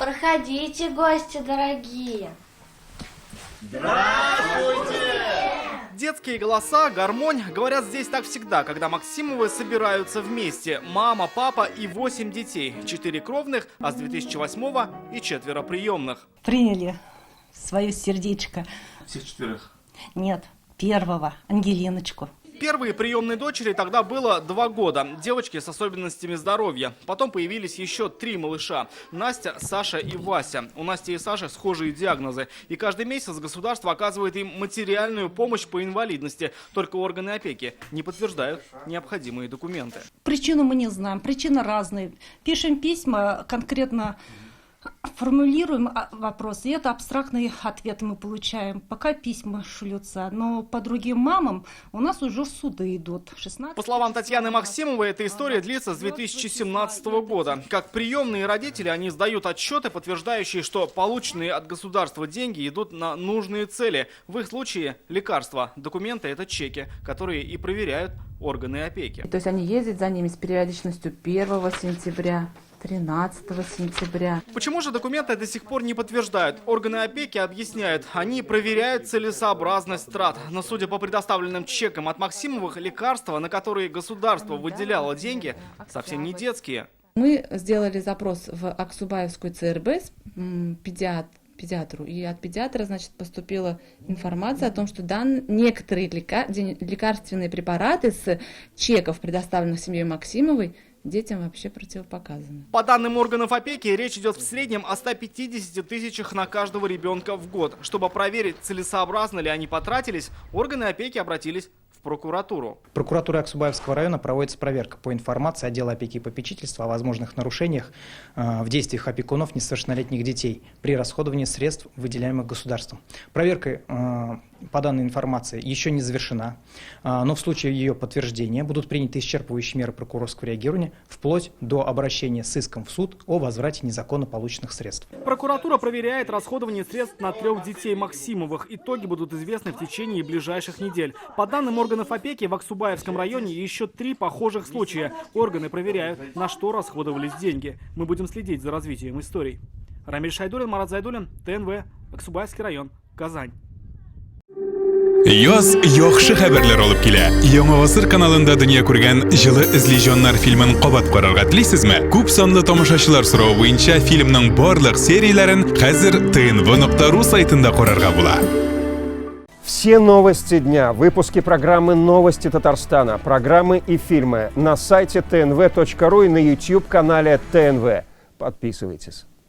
Проходите, гости дорогие. Здравствуйте! Детские голоса, гармонь. Говорят, здесь так всегда, когда Максимовы собираются вместе. Мама, папа и 8 детей. 4 кровных, а с 2008-го и 4 приемных. Приняли свое сердечко. Всех 4? Нет, первого, Ангелиночку. Первые приемные дочери тогда было 2 года. Девочки с особенностями здоровья. Потом появились еще 3 малыша. Настя, Саша и Вася. У Насти и Саши схожие диагнозы. И каждый месяц государство оказывает им материальную помощь по инвалидности. Только органы опеки не подтверждают необходимые документы. Причину мы не знаем, причины разные. Пишем письма, конкретно формулируем вопрос, и это абстрактный ответ мы получаем. Пока письма шлются, но по другим мамам у нас уже суды идут. 16... По словам Татьяны Максимовой, эта история длится с 2017 года. Как приемные родители, они сдают отчеты, подтверждающие, что полученные от государства деньги идут на нужные цели. В их случае лекарства. Документы – это чеки, которые и проверяют органы опеки. То есть они ездят за ними с периодичностью 1 сентября. 13 сентября. Почему же документы до сих пор не подтверждают? Органы опеки объясняют, они проверяют целесообразность трат. Но судя по предоставленным чекам от Максимовых, лекарства, на которые государство выделяло деньги, совсем не детские. Мы сделали запрос в Аксубаевскую ЦРБ педиатру, и от педиатра, значит, поступила информация о том, что некоторые лекарственные препараты с чеков, предоставленных семьей Максимовой, детям вообще противопоказаны. По данным органов опеки, речь идет в среднем о 150 тысячах на каждого ребенка в год. Чтобы проверить, целесообразно ли они потратились, органы опеки обратились в прокуратуру. Прокуратурой Аксубаевского района проводится проверка по информации отдела опеки и попечительства о возможных нарушениях в действиях опекунов несовершеннолетних детей при расходовании средств, выделяемых государством. Проверка по данной информации еще не завершена, но в случае ее подтверждения будут приняты исчерпывающие меры прокурорского реагирования вплоть до обращения с иском в суд о возврате незаконно полученных средств. Прокуратура проверяет расходование средств на 3 детей Максимовых. Итоги будут известны в течение ближайших недель. По данным органов опеки, в Аксубаевском районе еще 3 похожих случая. Органы проверяют, на что расходовались деньги. Мы будем следить за развитием историй. Рамиль Шайдуллин, Марат Зайдуллин, ТНВ, Аксубаевский район, Казань. Яз яхшы хәбәрләр алып килә. Яңа гасыр каналында дөнья күргән җылы эзле фильмын кабат карарга телисезме? Күп санлы тамашачылар соравы буенча фильмның барлык серияләрен хәзер tnv.ru сайтында карарга була. Все новости дня, выпуски программы «Новости Татарстана», программы и фильмы на сайте tnv.ru и на YouTube-канале ТНВ. Подписывайтесь.